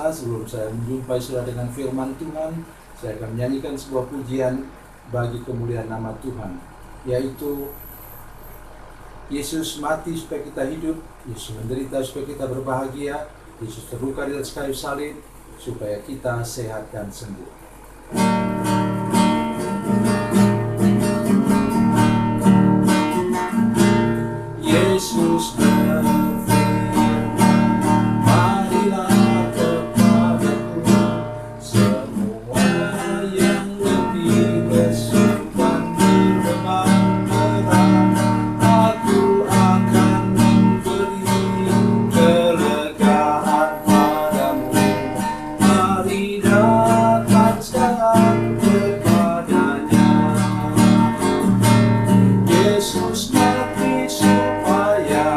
pemirsa, sebelum saya menjumpai saudara dengan firman Tuhan, saya akan menyanyikan sebuah pujian bagi kemuliaan nama Tuhan, yaitu Yesus mati supaya kita hidup, Yesus menderita supaya kita berbahagia, Yesus terluka di atas kayu salib supaya kita sehat dan sembuh. Yesus berfirman, marilah kepadaku semua yang letih lesu dan berbeban berat, aku akan memberi kelegaan padamu. Mari datang sekarang kepadanya. Yesus mati supaya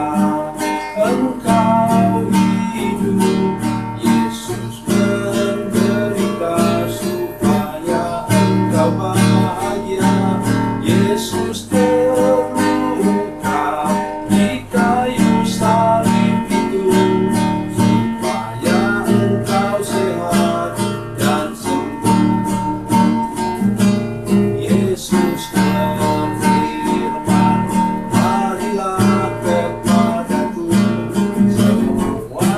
engkau hidup, Yesus menderita supaya engkau bahagia, Yesus terluka di kayu salib itu supaya engkau sehat dan sembuh. Yesus berfirman, marilah kepadaku semua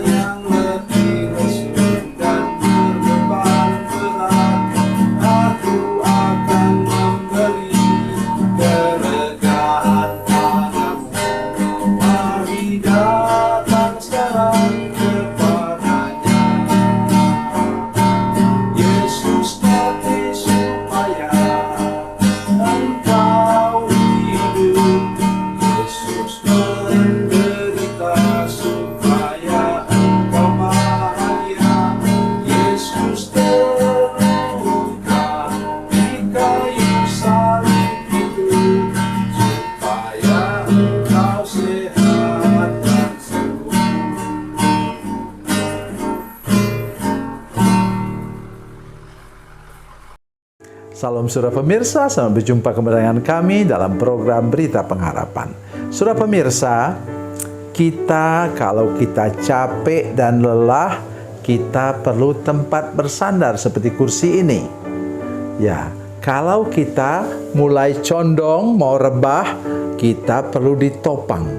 yang letih lesu dan berbeban berat, aku akan memberi kelegaan padamu. Mari datang sekarang kepadanya. Yesus mati supaya engkau hidup, Yesus menderita supaya engkau bahagia, Yesus terluka di kayu salib itu supaya engkau sehat dan sembuh. Salam saudara pemirsa, selamat berjumpa kembali dengan kami dalam program Berita Pengharapan. Saudara pemirsa, kalau kita capek dan lelah, kita perlu tempat bersandar seperti kursi ini. Ya, kalau kita mulai condong, mau rebah, kita perlu ditopang.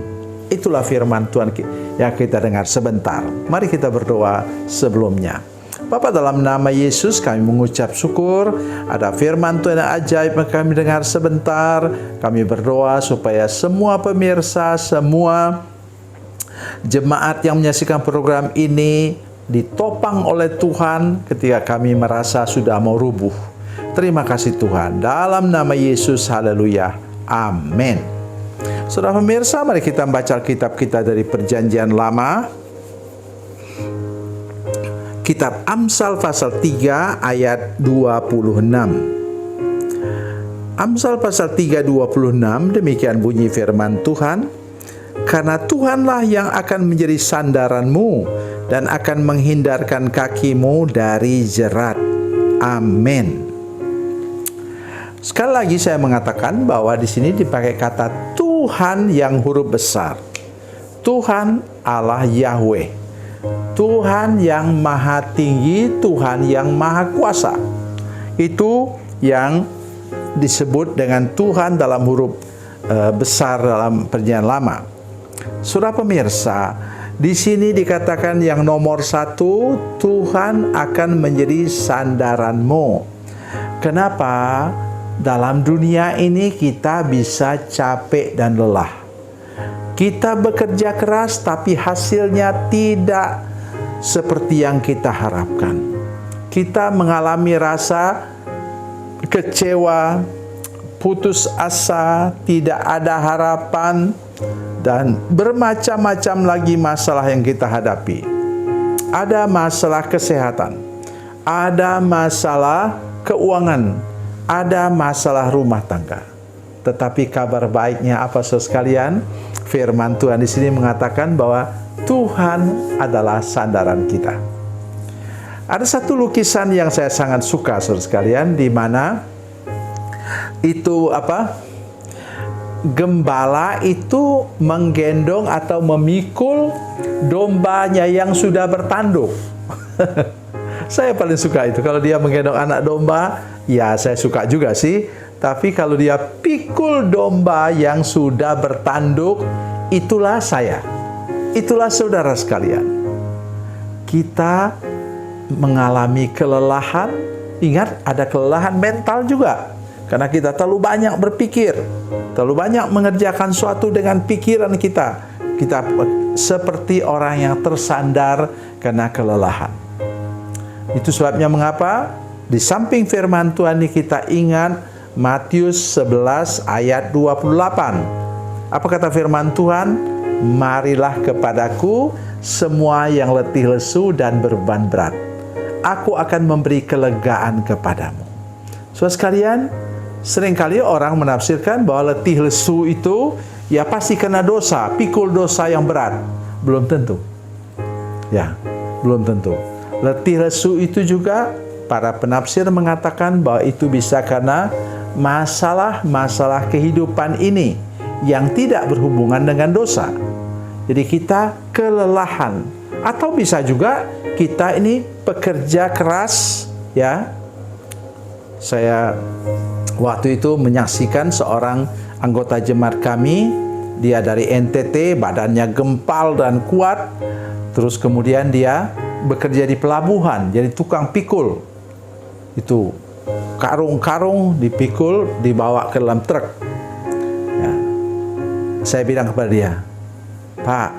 Itulah firman Tuhan yang kita dengar sebentar. Mari kita berdoa sebelumnya. Bapa, dalam nama Yesus kami mengucap syukur ada firman Tuhan yang ajaib yang kami dengar sebentar. Kami berdoa supaya semua pemirsa, semua jemaat yang menyaksikan program ini ditopang oleh Tuhan ketika kami merasa sudah mau rubuh. Terima kasih Tuhan. Dalam nama Yesus, haleluya. Amin. Saudara pemirsa, mari kita membaca kitab kita dari Perjanjian Lama. Kitab Amsal pasal 3 ayat 26. Amsal pasal 3 26, demikian bunyi firman Tuhan. Karena Tuhanlah yang akan menjadi sandaranmu dan akan menghindarkan kakimu dari jerat. Amin. Sekali lagi saya mengatakan bahwa di sini dipakai kata Tuhan yang huruf besar. Tuhan Allah Yahweh. Tuhan yang maha tinggi, Tuhan yang maha kuasa. Itu yang disebut dengan Tuhan dalam huruf besar dalam Perjanjian Lama. Saudara pemirsa, di sini dikatakan yang nomor satu, Tuhan akan menjadi sandaranmu. Kenapa? Dalam dunia ini kita bisa capek dan lelah. Kita bekerja keras tapi hasilnya tidak seperti yang kita harapkan. Kita mengalami rasa kecewa, putus asa, tidak ada harapan, dan bermacam-macam lagi masalah yang kita hadapi. Ada masalah kesehatan, ada masalah keuangan, ada masalah rumah tangga. Tetapi kabar baiknya apa saudara sekalian? Firman Tuhan di sini mengatakan bahwa Tuhan adalah sandaran kita. Ada satu lukisan yang saya sangat suka saudara sekalian, di mana itu gembala itu menggendong atau memikul dombanya yang sudah bertanduk. Saya paling suka itu. Kalau dia menggendong anak domba, ya saya suka juga sih. Tapi kalau dia pikul domba yang sudah bertanduk, itulah saya. Itulah saudara sekalian. Kita mengalami kelelahan. Ingat, ada kelelahan mental juga. Karena kita terlalu banyak berpikir. Terlalu banyak mengerjakan suatu dengan pikiran kita. Kita seperti orang yang tersandar karena kelelahan. Itu sebabnya mengapa di samping firman Tuhan ini kita ingat Matius 11 ayat 28. Apa kata firman Tuhan? Marilah kepadaku semua yang letih lesu dan beban berat. Aku akan memberi kelegaan kepadamu. Saudara sekalian, seringkali orang menafsirkan bahwa letih lesu itu ya pasti kena dosa, pikul dosa yang berat. Belum tentu. Ya, belum tentu. Letih lesu itu juga para penafsir mengatakan bahwa itu bisa karena masalah-masalah kehidupan ini yang tidak berhubungan dengan dosa. Jadi kita kelelahan. Atau bisa juga kita ini pekerja keras, ya. Saya waktu itu menyaksikan seorang anggota jemaat kami, dia dari NTT, badannya gempal dan kuat. Terus kemudian dia bekerja di pelabuhan, jadi tukang pikul. Itu karung-karung dipikul, dibawa ke dalam truk. Ya. Saya bilang kepada dia, Pak,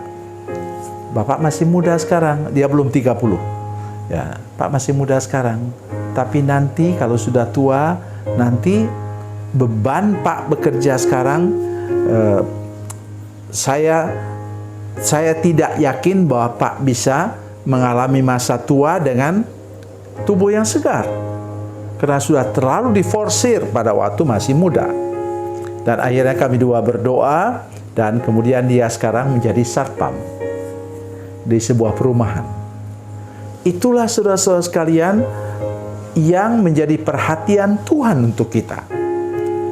Bapak masih muda sekarang. Dia belum 30. Ya, Pak masih muda sekarang. Tapi nanti kalau sudah tua, nanti beban Pak bekerja sekarang, saya tidak yakin bahwa Pak bisa mengalami masa tua dengan tubuh yang segar. Karena sudah terlalu diforsir pada waktu masih muda. Dan akhirnya kami dua berdoa, dan kemudian dia sekarang menjadi satpam di sebuah perumahan. Itulah saudara-saudara sekalian yang menjadi perhatian Tuhan untuk kita.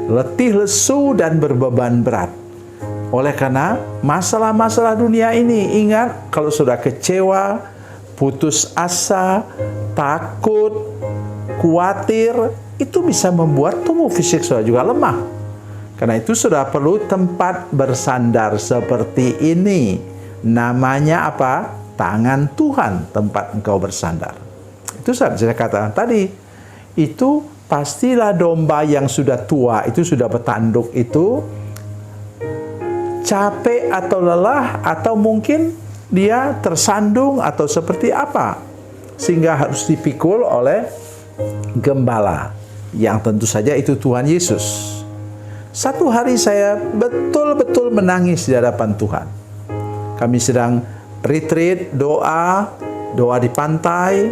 Letih lesu dan berbeban berat. Oleh karena masalah-masalah dunia ini, ingat, kalau sudah kecewa, putus asa, takut, khawatir, itu bisa membuat tubuh fisik saudara juga lemah. Karena itu sudah perlu tempat bersandar seperti ini. Namanya apa? Tangan Tuhan, tempat engkau bersandar. Itu saya katakan tadi. Itu pastilah domba yang sudah tua, itu sudah bertanduk itu, capek atau lelah, atau mungkin dia tersandung atau seperti apa, sehingga harus dipikul oleh gembala, yang tentu saja itu Tuhan Yesus. Satu hari saya betul-betul menangis di hadapan Tuhan. Kami sedang retreat, doa di pantai.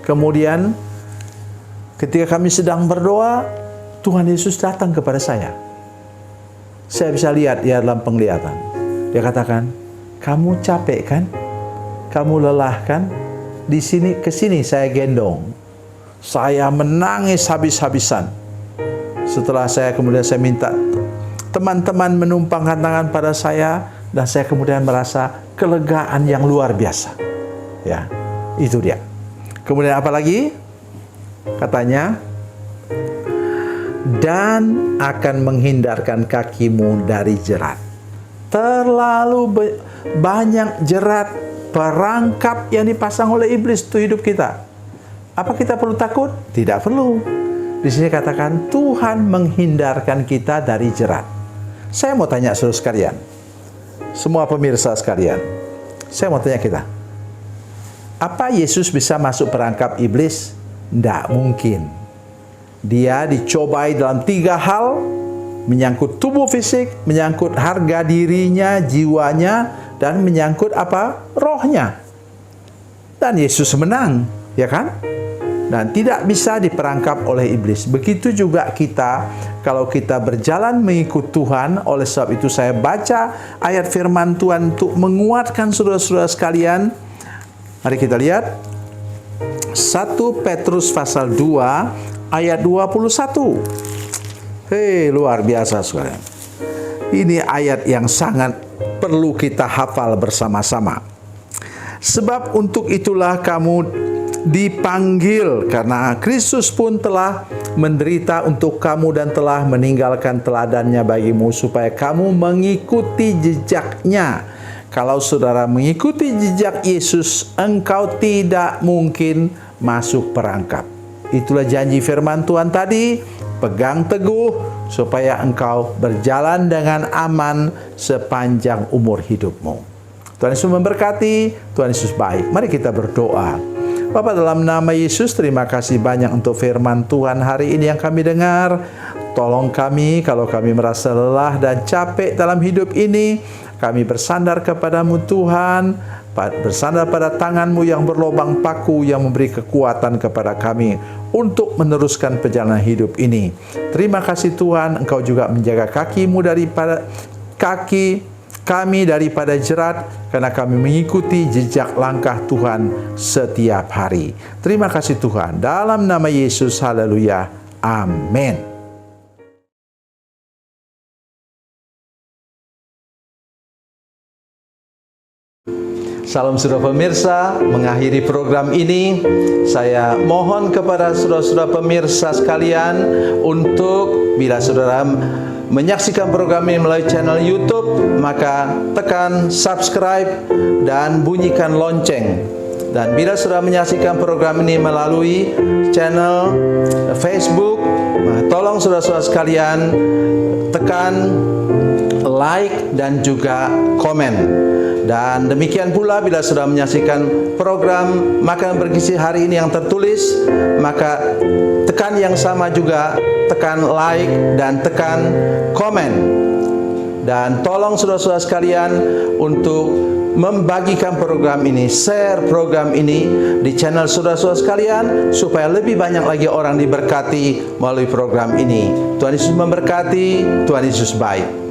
Kemudian ketika kami sedang berdoa, Tuhan Yesus datang kepada saya. Saya bisa lihat dia dalam penglihatan. Dia katakan, kamu capek kan? Kamu lelah kan? Di sini, kesini saya gendong. Saya menangis habis-habisan. Setelah kemudian saya minta teman-teman menumpangkan tangan pada saya, dan saya kemudian merasa kelegaan yang luar biasa. Ya, itu dia. Kemudian apa lagi? Katanya, dan akan menghindarkan kakimu dari jerat. Terlalu banyak jerat, perangkap yang dipasang oleh iblis untuk hidup kita. Apa kita perlu takut? Tidak perlu. Di sini katakan Tuhan menghindarkan kita dari jerat. Saya mau tanya saudara sekalian, semua pemirsa sekalian, saya mau tanya kita, apa Yesus bisa masuk perangkap iblis? Tidak mungkin. Dia dicobai dalam 3 hal, menyangkut tubuh fisik, menyangkut harga dirinya, jiwanya, dan menyangkut apa? Rohnya. Dan Yesus menang, ya kan? Dan tidak bisa diperangkap oleh iblis. Begitu juga kita, kalau kita berjalan mengikut Tuhan. Oleh sebab itu saya baca ayat firman Tuhan untuk menguatkan saudara-saudara sekalian. Mari kita lihat 1 Petrus pasal 2 ayat 21. Hei, luar biasa saudara. Ini ayat yang sangat perlu kita hafal bersama-sama. Sebab untuk itulah kamu dipanggil, karena Kristus pun telah menderita untuk kamu dan telah meninggalkan teladannya bagimu, supaya kamu mengikuti jejaknya. Kalau saudara mengikuti jejak Yesus, engkau tidak mungkin masuk perangkap. Itulah janji firman Tuhan tadi. Pegang teguh supaya engkau berjalan dengan aman sepanjang umur hidupmu. Tuhan Yesus memberkati, Tuhan Yesus baik. Mari kita berdoa. Bapa, dalam nama Yesus, terima kasih banyak untuk firman Tuhan hari ini yang kami dengar. Tolong kami kalau kami merasa lelah dan capek dalam hidup ini. Kami bersandar kepadamu Tuhan, bersandar pada tangan-Mu yang berlobang paku yang memberi kekuatan kepada kami untuk meneruskan perjalanan hidup ini. Terima kasih Tuhan, Engkau juga menjaga kaki-Mu daripada kaki kami daripada jerat, karena kami mengikuti jejak langkah Tuhan setiap hari. Terima kasih Tuhan, dalam nama Yesus, haleluya, amin. Salam saudara pemirsa, mengakhiri program ini, saya mohon kepada saudara-saudara pemirsa sekalian untuk bila saudara menyaksikan program ini melalui channel YouTube, maka tekan subscribe dan bunyikan lonceng. Dan bila saudara menyaksikan program ini melalui channel Facebook, tolong saudara-saudara sekalian tekan like dan juga komen. Dan demikian pula bila sudah menyaksikan program Makanan Bergizi hari ini yang tertulis, maka tekan yang sama juga, tekan like dan tekan komen. Dan tolong saudara-saudara sekalian untuk membagikan program ini, share program ini di channel saudara-saudara sekalian, supaya lebih banyak lagi orang diberkati melalui program ini. Tuhan Yesus memberkati, Tuhan Yesus baik.